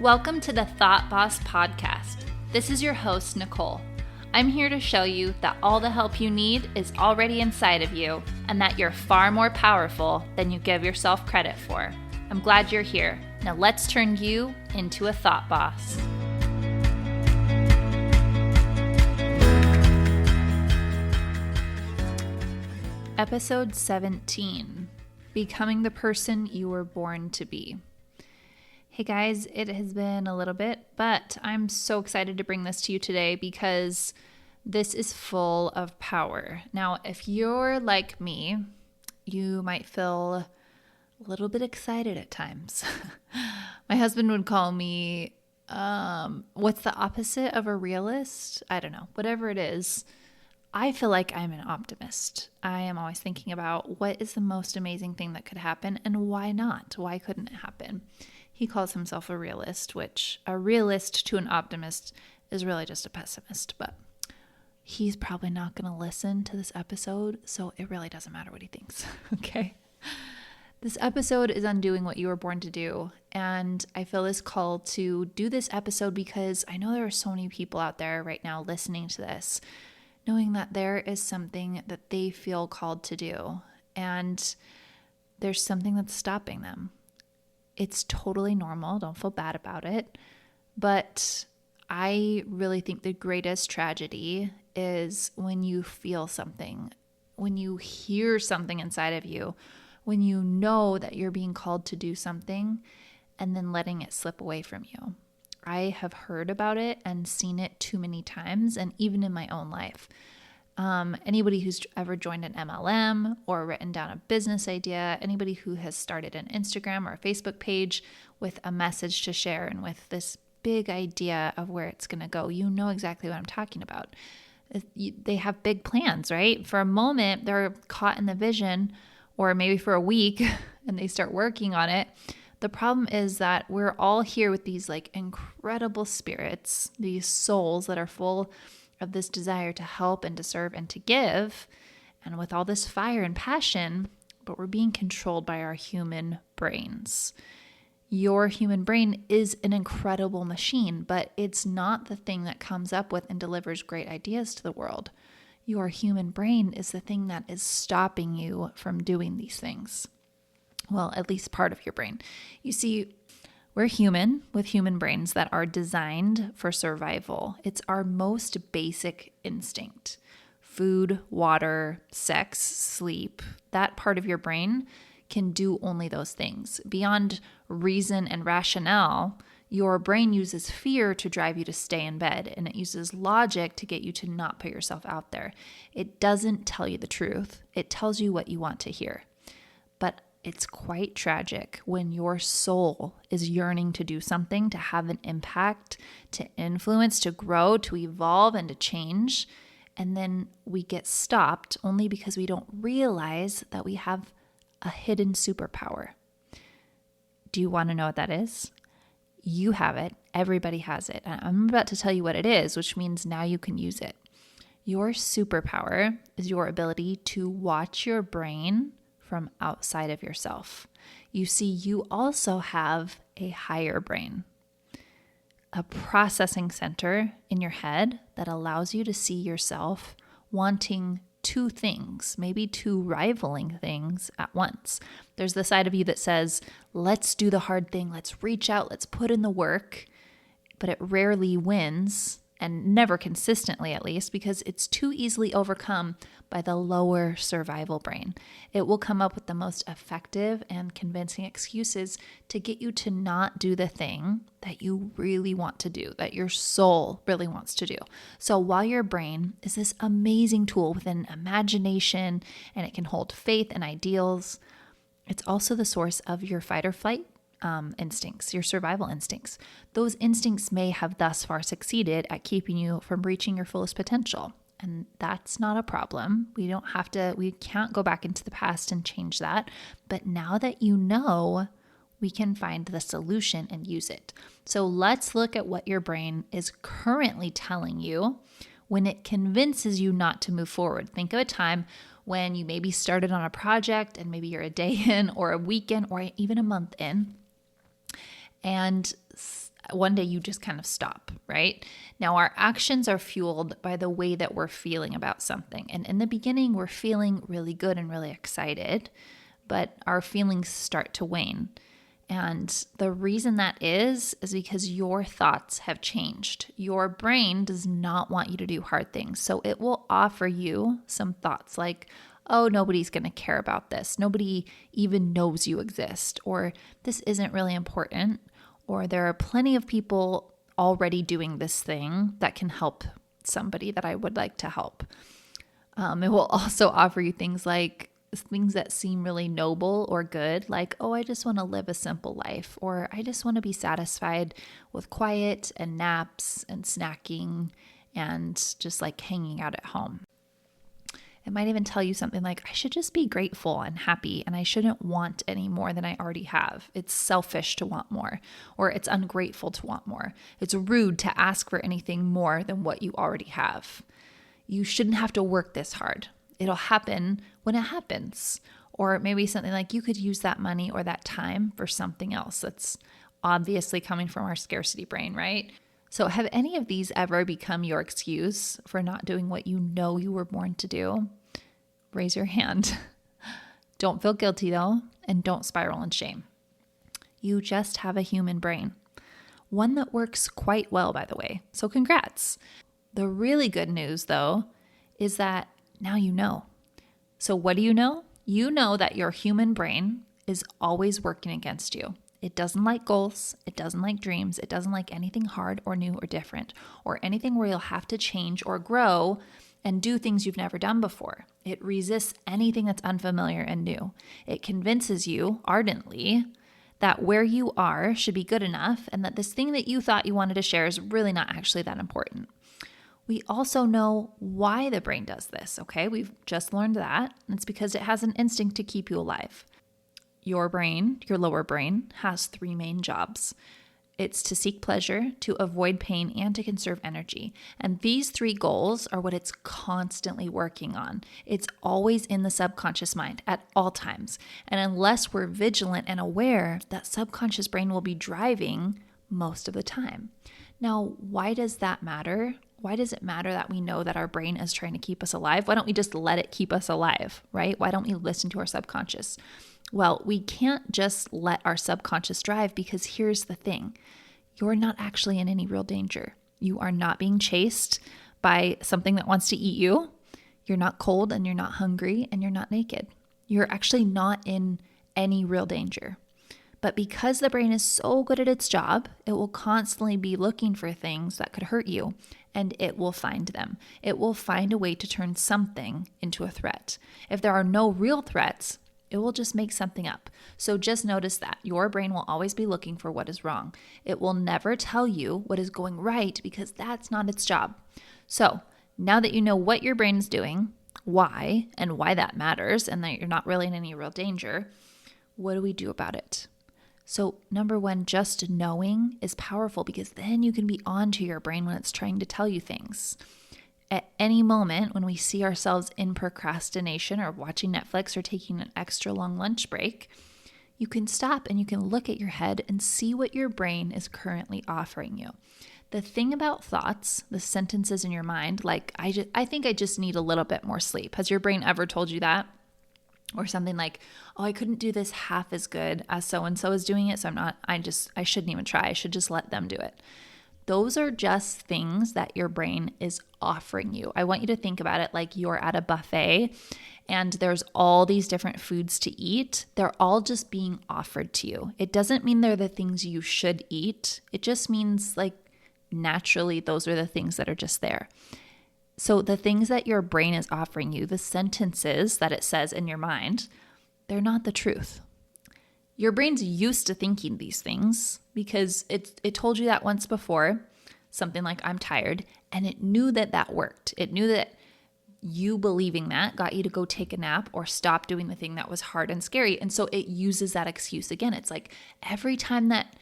Welcome to the Thought Boss Podcast. This is your host, Nicole. I'm here to show you that all the help you need is already inside of you and that you're far more powerful than you give yourself credit for. I'm glad you're here. Now let's turn you into a thought boss. Episode 17, Becoming the Person You Were Born to Be. Hey guys, it has been a little bit, but I'm so excited to bring this to you today because this is full of power. Now, if you're like me, you might feel a little bit excited at times. My husband would call me, what's the opposite of a realist? I don't know, whatever it is. I feel like I'm an optimist. I am always thinking about what is the most amazing thing that could happen and why not? Why couldn't it happen? He calls himself a realist, which a realist to an optimist is really just a pessimist, but he's probably not going to listen to this episode, so it really doesn't matter what he thinks, okay? This episode is undoing what you were born to do, and I feel this call to do this episode because I know there are so many people out there right now listening to this, knowing that there is something that they feel called to do, and there's something that's stopping them. It's totally normal. Don't feel bad about it. But I really think the greatest tragedy is when you feel something, when you hear something inside of you, when you know that you're being called to do something and then letting it slip away from you. I have heard about it and seen it too many times, and even in my own life. Anybody who's ever joined an MLM or written down a business idea, anybody who has started an Instagram or a Facebook page with a message to share and with this big idea of where it's going to go, you know exactly what I'm talking about. They have big plans, right? For a moment, they're caught in the vision, or maybe for a week, and they start working on it. The problem is that we're all here with these like incredible spirits, these souls that are full of this desire to help and to serve and to give, and with all this fire and passion, but we're being controlled by our human brains. Your human brain is an incredible machine, but it's not the thing that comes up with and delivers great ideas to the world. Your human brain is the thing that is stopping you from doing these things. Well, at least part of your brain. You see, we're human with human brains that are designed for survival. It's our most basic instinct. Food, water, sex, sleep. That part of your brain can do only those things. Beyond reason and rationale, your brain uses fear to drive you to stay in bed, and it uses logic to get you to not put yourself out there. It doesn't tell you the truth. It tells you what you want to hear. But it's quite tragic when your soul is yearning to do something, to have an impact, to influence, to grow, to evolve, and to change. And then we get stopped only because we don't realize that we have a hidden superpower. Do you want to know what that is? You have it. Everybody has it. And I'm about to tell you what it is, which means now you can use it. Your superpower is your ability to watch your brain from outside of yourself. You see, you also have a higher brain, a processing center in your head that allows you to see yourself wanting two things, maybe two rivaling things at once. There's the side of you that says, let's do the hard thing, let's reach out, let's put in the work, but it rarely wins, and never consistently at least, because it's too easily overcome by the lower survival brain. It will come up with the most effective and convincing excuses to get you to not do the thing that you really want to do, that your soul really wants to do. So while your brain is this amazing tool with an imagination and it can hold faith and ideals, it's also the source of your fight or flight instincts, your survival instincts. Those instincts may have thus far succeeded at keeping you from reaching your fullest potential. And that's not a problem. We can't go back into the past and change that. But now that you know, we can find the solution and use it. So let's look at what your brain is currently telling you when it convinces you not to move forward. Think of a time when you maybe started on a project and maybe you're a day in or a week in or even a month in. And one day you just kind of stop, right? Now, our actions are fueled by the way that we're feeling about something. And in the beginning, we're feeling really good and really excited, but our feelings start to wane. And the reason that is because your thoughts have changed. Your brain does not want you to do hard things. So it will offer you some thoughts like, oh, nobody's going to care about this. Nobody even knows you exist. Or this isn't really important. Or there are plenty of people already doing this thing that can help somebody that I would like to help. It will also offer you things like things that seem really noble or good, like, oh, I just want to live a simple life, or I just want to be satisfied with quiet and naps and snacking and just like hanging out at home. It might even tell you something like, I should just be grateful and happy, and I shouldn't want any more than I already have. It's selfish to want more, or it's ungrateful to want more. It's rude to ask for anything more than what you already have. You shouldn't have to work this hard. It'll happen when it happens. Or maybe something like, you could use that money or that time for something else. That's obviously coming from our scarcity brain, right? So have any of these ever become your excuse for not doing what you know you were born to do? Raise your hand. Don't feel guilty though, and don't spiral in shame. You just have a human brain. One that works quite well, by the way. So congrats. The really good news though is that now you know. So what do you know? You know that your human brain is always working against you. It doesn't like goals. It doesn't like dreams. It doesn't like anything hard or new or different, or anything where you'll have to change or grow and do things you've never done before. It resists anything that's unfamiliar and new. It convinces you ardently that where you are should be good enough, and that this thing that you thought you wanted to share is really not actually that important. We also know why the brain does this, okay? We've just learned that. It's because it has an instinct to keep you alive. Your brain, your lower brain, has three main jobs. It's to seek pleasure, to avoid pain, and to conserve energy. And these three goals are what it's constantly working on. It's always in the subconscious mind at all times. And unless we're vigilant and aware, that subconscious brain will be driving most of the time. Now, why does that matter? Why does it matter that we know that our brain is trying to keep us alive? Why don't we just let it keep us alive, right? Why don't we listen to our subconscious? Well, we can't just let our subconscious drive, because here's the thing. You're not actually in any real danger. You are not being chased by something that wants to eat you. You're not cold, and you're not hungry, and you're not naked. You're actually not in any real danger. But because the brain is so good at its job, it will constantly be looking for things that could hurt you, and it will find them. It will find a way to turn something into a threat. If there are no real threats, it will just make something up. So just notice that your brain will always be looking for what is wrong. It will never tell you what is going right, because that's not its job. So now that you know what your brain is doing, why, and why that matters, and that you're not really in any real danger, what do we do about it? So number one, just knowing is powerful, because then you can be on to your brain when it's trying to tell you things. At any moment when we see ourselves in procrastination or watching Netflix or taking an extra long lunch break, you can stop and you can look at your head and see what your brain is currently offering you. The thing about thoughts, the sentences in your mind, like, I think I just need a little bit more sleep. Has your brain ever told you that? Or something like, oh, I couldn't do this half as good as so-and-so is doing it, so I shouldn't even try. I should just let them do it. Those are just things that your brain is offering you. I want you to think about it like you're at a buffet and there's all these different foods to eat. They're all just being offered to you. It doesn't mean they're the things you should eat. It just means like naturally those are the things that are just there. So the things that your brain is offering you, the sentences that it says in your mind, they're not the truth. Your brain's used to thinking these things because it told you that once before, something like I'm tired, and it knew that that worked. It knew that you believing that got you to go take a nap or stop doing the thing that was hard and scary. And so it uses that excuse again. It's like every time that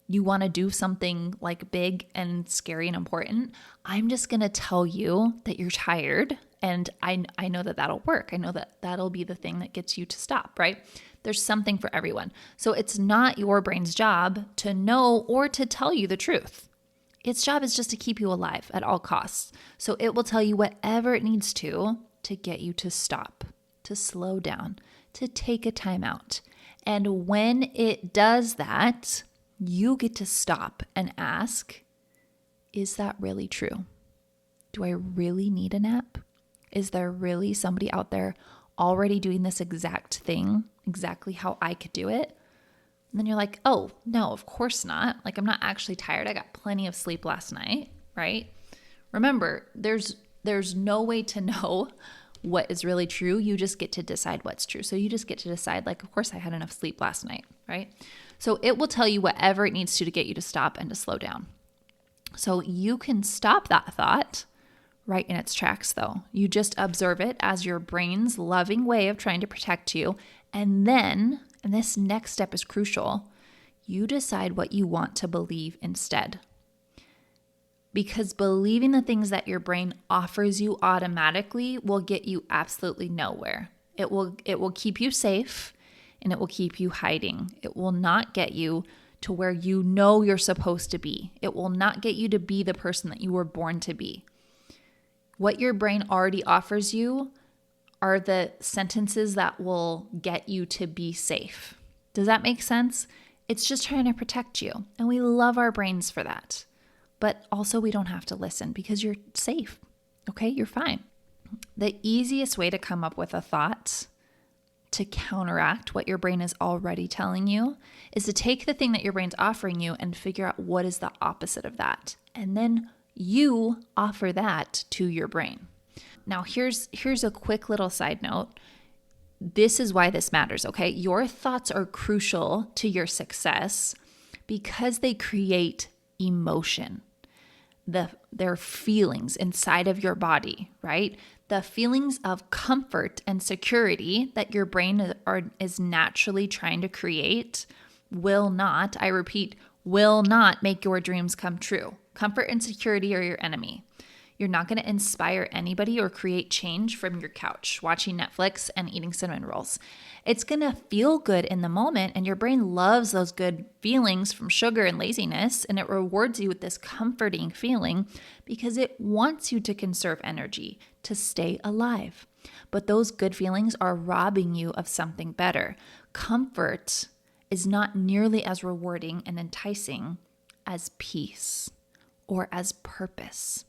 you want to do something like big and scary and important, I'm just going to tell you that you're tired And I know that that'll work. I know that that'll be the thing that gets you to stop, right? There's something for everyone. So it's not your brain's job to know or to tell you the truth. Its job is just to keep you alive at all costs. So it will tell you whatever it needs to get you to stop, to slow down, to take a time out. And when it does that, you get to stop and ask, is that really true? Do I really need a nap? Is there really somebody out there already doing this exact thing, exactly how I could do it? And then you're like, oh, no, of course not. Like, I'm not actually tired. I got plenty of sleep last night, right? Remember, there's no way to know what is really true. You just get to decide what's true. So you just get to decide, like, of course I had enough sleep last night, right? So it will tell you whatever it needs to get you to stop and to slow down. So you can stop that thought right in its tracks, though. You just observe it as your brain's loving way of trying to protect you. And then, and this next step is crucial, you decide what you want to believe instead. Because believing the things that your brain offers you automatically will get you absolutely nowhere. It will keep you safe and it will keep you hiding. It will not get you to where you know you're supposed to be. It will not get you to be the person that you were born to be. What your brain already offers you are the sentences that will get you to be safe. Does that make sense? It's just trying to protect you. And we love our brains for that. But also we don't have to listen because you're safe. Okay, you're fine. The easiest way to come up with a thought to counteract what your brain is already telling you is to take the thing that your brain's offering you and figure out what is the opposite of that. And then you offer that to your brain. Now, here's a quick little side note. This is why this matters, okay? Your thoughts are crucial to your success because they create emotion. Their feelings inside of your body, right? The feelings of comfort and security that your brain is naturally trying to create will not, I repeat, will not make your dreams come true. Comfort and security are your enemy. You're not going to inspire anybody or create change from your couch, watching Netflix and eating cinnamon rolls. It's going to feel good in the moment, and your brain loves those good feelings from sugar and laziness, and it rewards you with this comforting feeling because it wants you to conserve energy, to stay alive. But those good feelings are robbing you of something better. Comfort is not nearly as rewarding and enticing as peace or as purpose,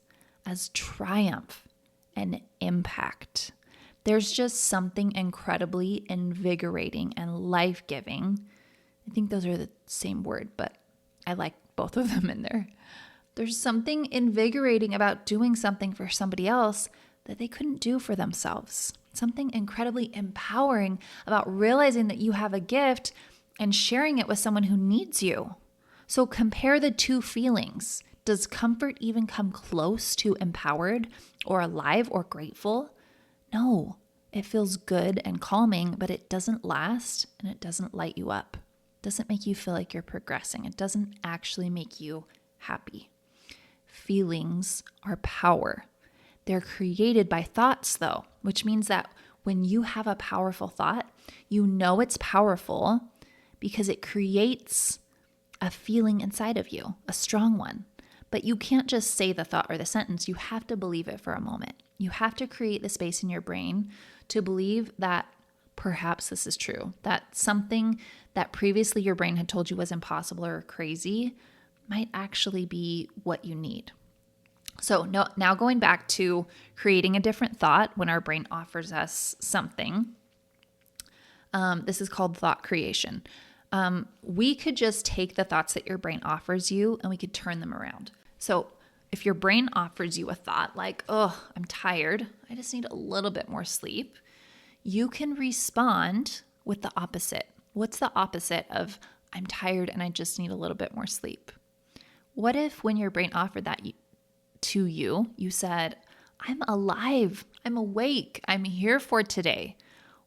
as triumph and impact. There's just something incredibly invigorating and life-giving. I think those are the same word, but I like both of them in there. There's something invigorating about doing something for somebody else that they couldn't do for themselves. Something incredibly empowering about realizing that you have a gift and sharing it with someone who needs you. So compare the two feelings. Does comfort even come close to empowered or alive or grateful? No, it feels good and calming, but it doesn't last and it doesn't light you up. It doesn't make you feel like you're progressing. It doesn't actually make you happy. Feelings are power. They're created by thoughts, though, which means that when you have a powerful thought, you know it's powerful because it creates a feeling inside of you, a strong one. But you can't just say the thought or the sentence. You have to believe it for a moment. You have to create the space in your brain to believe that perhaps this is true, that something that previously your brain had told you was impossible or crazy might actually be what you need. So now going back to creating a different thought when our brain offers us something, this is called thought creation. We could just take the thoughts that your brain offers you and we could turn them around. So if your brain offers you a thought like, oh, I'm tired, I just need a little bit more sleep, you can respond with the opposite. What's the opposite of I'm tired and I just need a little bit more sleep? What if when your brain offered that to you, you said, I'm alive, I'm awake, I'm here for today?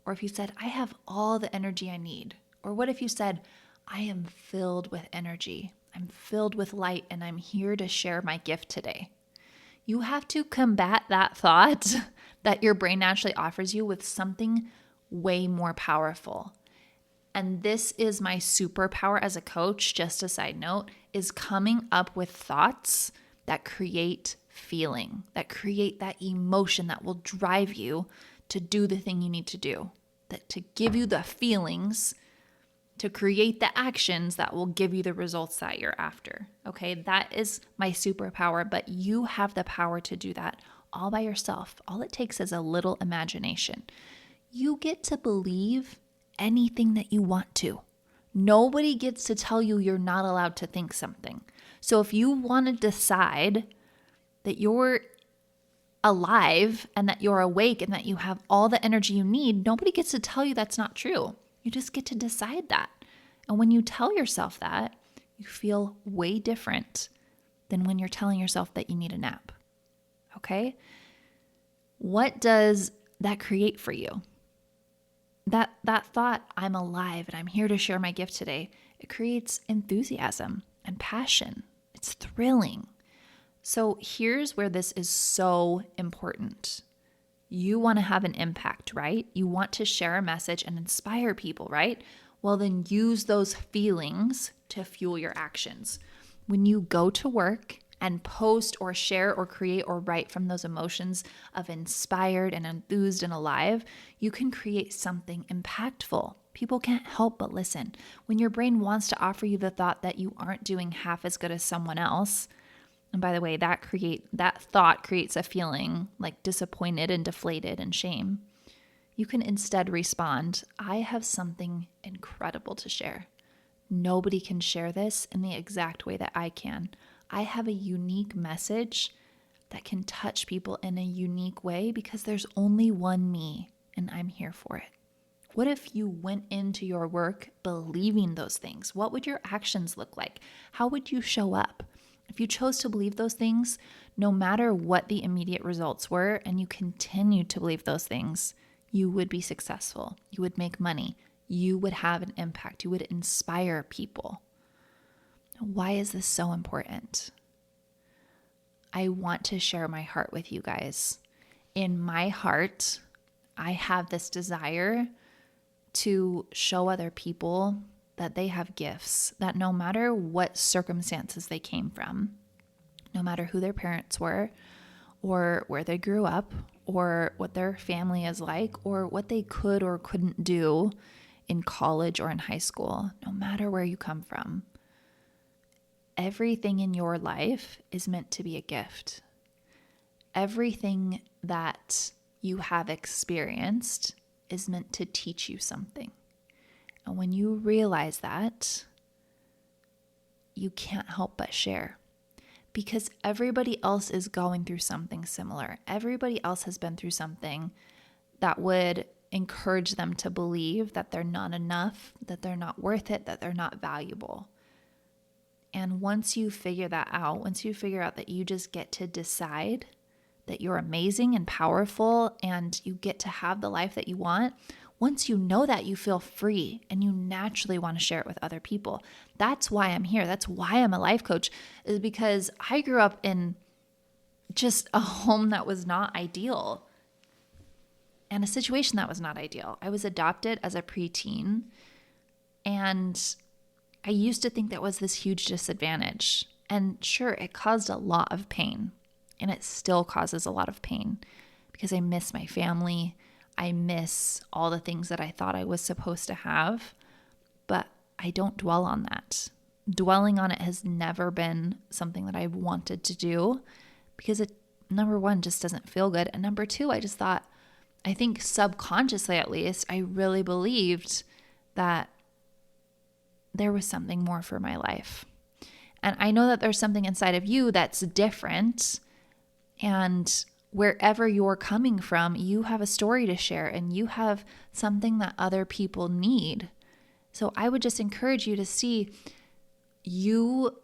Or if you said, I have all the energy I need. Or what if you said, I am filled with energy, I'm filled with light, and I'm here to share my gift today? You have to combat that thought that your brain naturally offers you with something way more powerful. And this is my superpower as a coach, just a side note, is coming up with thoughts that create feeling, that create that emotion that will drive you to do the thing you need to do, that to give you the feelings, to create the actions that will give you the results that you're after. Okay, that is my superpower, but you have the power to do that all by yourself. All it takes is a little imagination. You get to believe anything that you want to. Nobody gets to tell you you're not allowed to think something. So if you want to decide that you're alive and that you're awake and that you have all the energy you need, nobody gets to tell you that's not true. You just get to decide that. And when you tell yourself that, you feel way different than when you're telling yourself that you need a nap. Okay? What does that create for you? That thought, I'm alive and I'm here to share my gift today, it creates enthusiasm and passion. It's thrilling. So here's where this is so important. You want to have an impact, right? You want to share a message and inspire people, right? Well, then use those feelings to fuel your actions. When you go to work and post or share or create or write from those emotions of inspired and enthused and alive, you can create something impactful. People can't help but listen. When your brain wants to offer you the thought that you aren't doing half as good as someone else, and by the way, that thought creates a feeling like disappointed and deflated and shame, you can instead respond, I have something incredible to share. Nobody can share this in the exact way that I can. I have a unique message that can touch people in a unique way because there's only one me and I'm here for it. What if you went into your work believing those things? What would your actions look like? How would you show up? If you chose to believe those things, no matter what the immediate results were, and you continued to believe those things, you would be successful. You would make money. You would have an impact. You would inspire people. Why is this so important? I want to share my heart with you guys. In my heart, I have this desire to show other people that they have gifts, that no matter what circumstances they came from, no matter who their parents were, or where they grew up, or what their family is like, or what they could or couldn't do in college or in high school, no matter where you come from, everything in your life is meant to be a gift. Everything that you have experienced is meant to teach you something. And when you realize that, you can't help but share. Because everybody else is going through something similar. Everybody else has been through something that would encourage them to believe that they're not enough, that they're not worth it, that they're not valuable. And once you figure that out, once you figure out that you just get to decide that you're amazing and powerful and you get to have the life that you want, once you know that, you feel free and you naturally want to share it with other people. That's why I'm here. That's why I'm a life coach, is because I grew up in just a home that was not ideal and a situation that was not ideal. I was adopted as a preteen, and I used to think that was this huge disadvantage. And sure, it caused a lot of pain, and it still causes a lot of pain because I miss my family. I miss all the things that I thought I was supposed to have, but I don't dwell on that. Dwelling on it has never been something that I've wanted to do because it, number one, just doesn't feel good. And number two, I think subconsciously at least, I really believed that there was something more for my life. And I know that there's something inside of you that's different, and wherever you're coming from, you have a story to share and you have something that other people need. So I would just encourage you to see you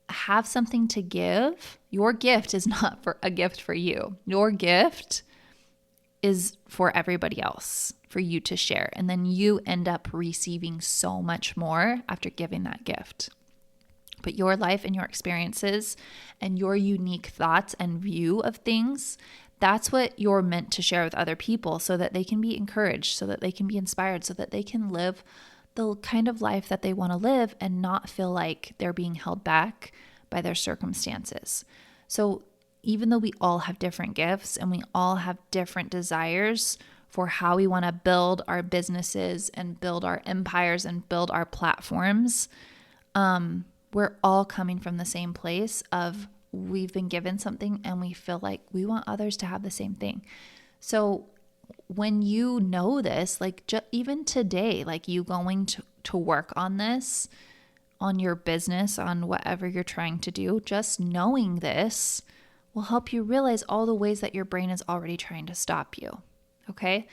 have something to give. Your gift is not for a gift for you. Your gift is for everybody else, for you to share. And then you end up receiving so much more after giving that gift. But your life and your experiences and your unique thoughts and view of things, That's what you're meant to share with other people so that they can be encouraged, so that they can be inspired, so that they can live the kind of life that they want to live and not feel like they're being held back by their circumstances. So even though we all have different gifts and we all have different desires for how we want to build our businesses and build our empires and build our platforms, we're all coming from the same place of we've been given something and we feel like we want others to have the same thing. So when you know this, like even today, like you going to work on this, on your business, on whatever you're trying to do, just knowing this will help you realize all the ways that your brain is already trying to stop you. Okay?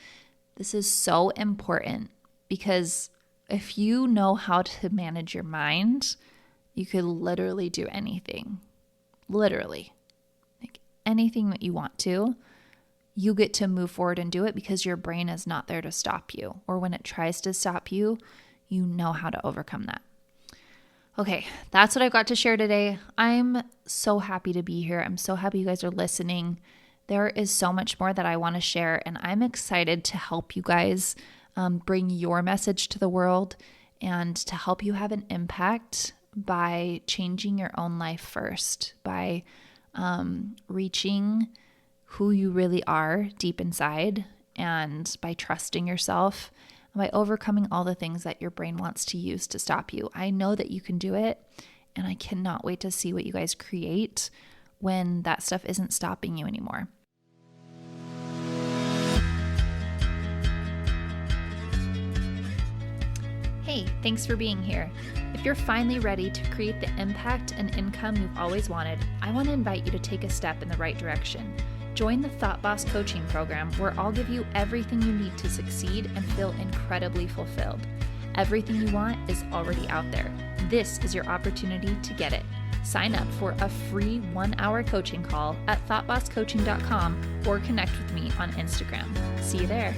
This is so important because if you know how to manage your mind, you could literally do anything. Literally. Like anything that you want to, you get to move forward and do it because your brain is not there to stop you. Or when it tries to stop you, you know how to overcome that. Okay, that's what I've got to share today. I'm so happy to be here. I'm so happy you guys are listening. There is so much more that I want to share, and I'm excited to help you guys bring your message to the world and to help you have an impact by changing your own life first, by reaching who you really are deep inside, and by trusting yourself, and by overcoming all the things that your brain wants to use to stop you. I know that you can do it, and I cannot wait to see what you guys create when that stuff isn't stopping you anymore. Hey, thanks for being here. If you're finally ready to create the impact and income you've always wanted, I want to invite you to take a step in the right direction. Join the Thought Boss coaching program where I'll give you everything you need to succeed and feel incredibly fulfilled. Everything you want is already out there. This is your opportunity to get it. Sign up for a free 1-hour coaching call at thoughtbosscoaching.com or connect with me on Instagram. See you there.